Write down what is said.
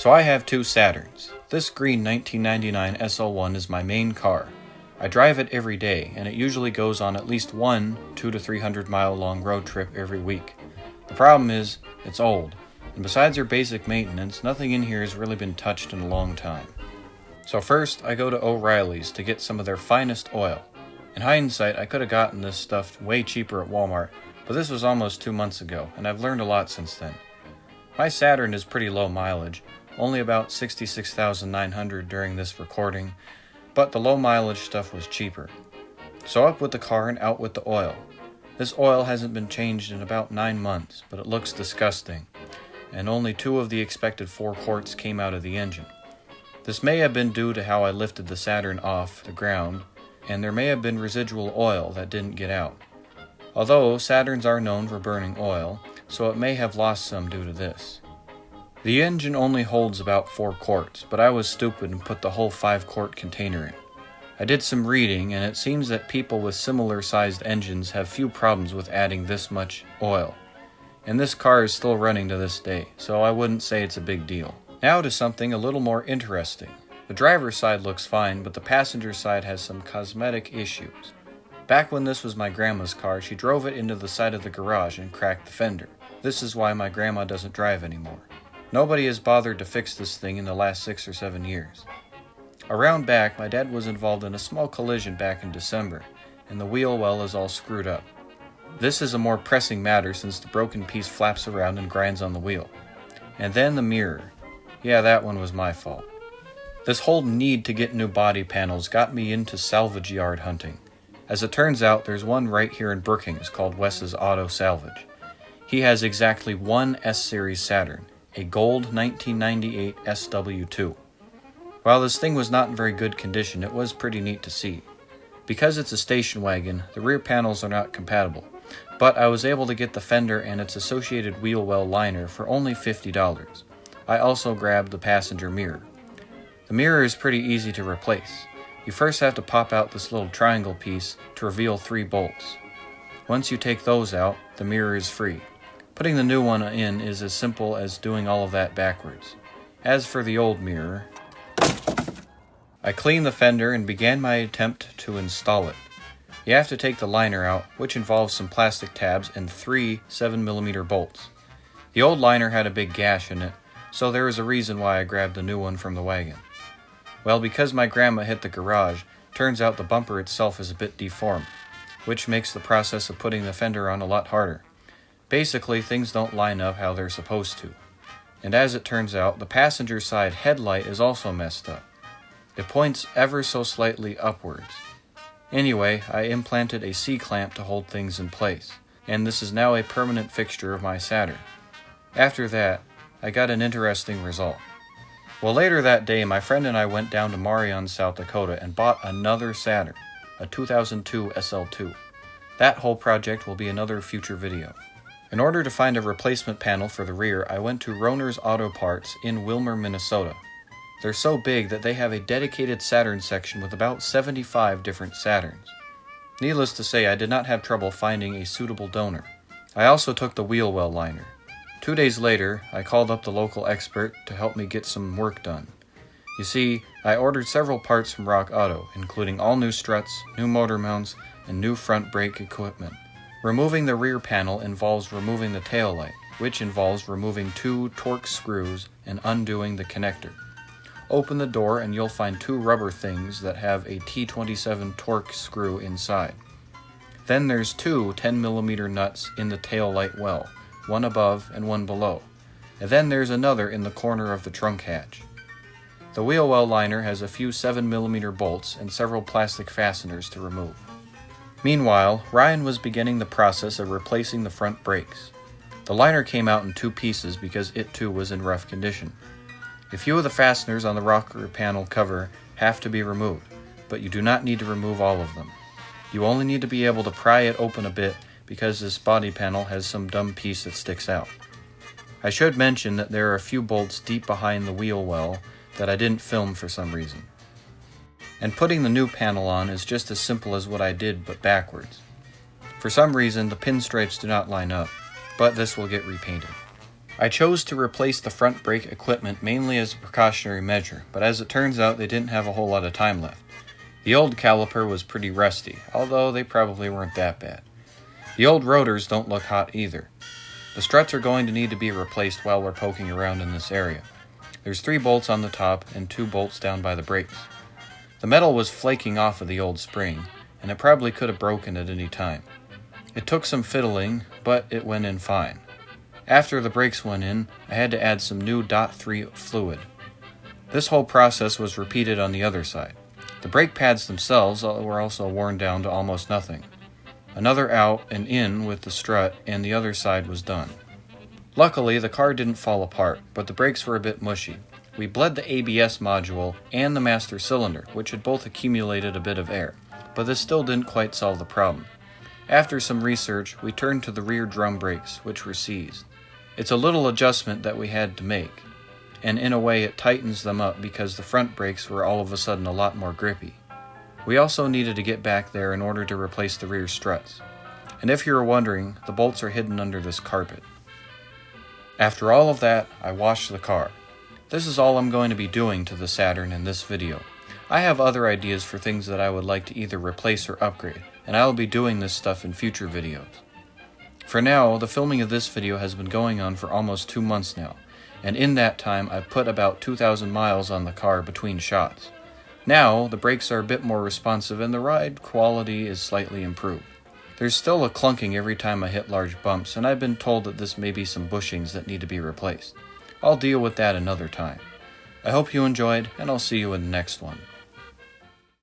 So I have two Saturns. This green 1999 SL1 is my main car. I drive it every day, and it usually goes on at least one 200 to 300 mile long road trip every week. The problem is, it's old, and besides your basic maintenance, nothing in here has really been touched in a long time. So first, I go to O'Reilly's to get some of their finest oil. In hindsight, I could have gotten this stuff way cheaper at Walmart, but this was almost 2 months ago, and I've learned a lot since then. My Saturn is pretty low mileage, only about 66,900 during this recording, but the low mileage stuff was cheaper. So up with the car and out with the oil. This oil hasn't been changed in about 9 months, but it looks disgusting, and only 2 of the expected 4 quarts came out of the engine. This may have been due to how I lifted the Saturn off the ground, and there may have been residual oil that didn't get out. Although Saturns are known for burning oil, so it may have lost some due to this. The engine only holds about 4 quarts, but I was stupid and put the whole 5-quart container in. I did some reading, and it seems that people with similar sized engines have few problems with adding this much oil. And this car is still running to this day, so I wouldn't say it's a big deal. Now to something a little more interesting. The driver's side looks fine, but the passenger side has some cosmetic issues. Back when this was my grandma's car, she drove it into the side of the garage and cracked the fender. This is why my grandma doesn't drive anymore. Nobody has bothered to fix this thing in the last 6 or 7 years. Around back, my dad was involved in a small collision back in December, and the wheel well is all screwed up. This is a more pressing matter since the broken piece flaps around and grinds on the wheel. And then the mirror. Yeah, that one was my fault. This whole need to get new body panels got me into salvage yard hunting. As it turns out, there's one right here in Brookings called Wes's Auto Salvage. He has exactly one S-Series Saturn, a gold 1998 SW2. While this thing was not in very good condition, it was pretty neat to see. Because it's a station wagon, the rear panels are not compatible, but I was able to get the fender and its associated wheel well liner for only $50. I also grabbed the passenger mirror. The mirror is pretty easy to replace. You first have to pop out this little triangle piece to reveal 3 bolts. Once you take those out, the mirror is free. Putting the new one in is as simple as doing all of that backwards. As for the old mirror, I cleaned the fender and began my attempt to install it. You have to take the liner out, which involves some plastic tabs and 3 7mm bolts. The old liner had a big gash in it, so there is a reason why I grabbed the new one from the wagon. Well, because my grandma hit the garage, turns out the bumper itself is a bit deformed, which makes the process of putting the fender on a lot harder. Basically, things don't line up how they're supposed to. And as it turns out, the passenger side headlight is also messed up. It points ever so slightly upwards. Anyway, I implanted a C-clamp to hold things in place, and this is now a permanent fixture of my Saturn. After that, I got an interesting result. Well, later that day, my friend and I went down to Marion, South Dakota and bought another Saturn, a 2002 SL2. That whole project will be another future video. In order to find a replacement panel for the rear, I went to Roner's Auto Parts in Wilmer, Minnesota. They're so big that they have a dedicated Saturn section with about 75 different Saturns. Needless to say, I did not have trouble finding a suitable donor. I also took the wheel well liner. 2 days later, I called up the local expert to help me get some work done. You see, I ordered several parts from Rock Auto, including all new struts, new motor mounts, and new front brake equipment. Removing the rear panel involves removing the taillight, which involves removing 2 Torx screws and undoing the connector. Open the door and you'll find 2 rubber things that have a T27 Torx screw inside. Then there's 2 10mm nuts in the taillight well, one above and one below. And then there's another in the corner of the trunk hatch. The wheel well liner has a few 7mm bolts and several plastic fasteners to remove. Meanwhile, Ryan was beginning the process of replacing the front brakes. The liner came out in 2 pieces because it too was in rough condition. A few of the fasteners on the rocker panel cover have to be removed, but you do not need to remove all of them. You only need to be able to pry it open a bit because this body panel has some dumb piece that sticks out. I should mention that there are a few bolts deep behind the wheel well that I didn't film for some reason. And putting the new panel on is just as simple as what I did, but backwards. For some reason, the pinstripes do not line up, but this will get repainted. I chose to replace the front brake equipment mainly as a precautionary measure, but as it turns out they didn't have a whole lot of time left. The old caliper was pretty rusty, although they probably weren't that bad. The old rotors don't look hot either. The struts are going to need to be replaced while we're poking around in this area. There's 3 bolts on the top and 2 bolts down by the brakes. The metal was flaking off of the old spring, and it probably could have broken at any time. It took some fiddling, but it went in fine. After the brakes went in, I had to add some new .3 fluid. This whole process was repeated on the other side. The brake pads themselves were also worn down to almost nothing. Another out and in with the strut, and the other side was done. Luckily, the car didn't fall apart, but the brakes were a bit mushy. We bled the ABS module and the master cylinder, which had both accumulated a bit of air, but this still didn't quite solve the problem. After some research, we turned to the rear drum brakes, which were seized. It's a little adjustment that we had to make, and in a way it tightens them up because the front brakes were all of a sudden a lot more grippy. We also needed to get back there in order to replace the rear struts. And if you're wondering, the bolts are hidden under this carpet. After all of that, I washed the car. This is all I'm going to be doing to the Saturn in this video. I have other ideas for things that I would like to either replace or upgrade, and I will be doing this stuff in future videos. For now, the filming of this video has been going on for almost 2 months now, and in that time I've put about 2,000 miles on the car between shots. Now, the brakes are a bit more responsive and the ride quality is slightly improved. There's still a clunking every time I hit large bumps, and I've been told that this may be some bushings that need to be replaced. I'll deal with that another time. I hope you enjoyed, and I'll see you in the next one.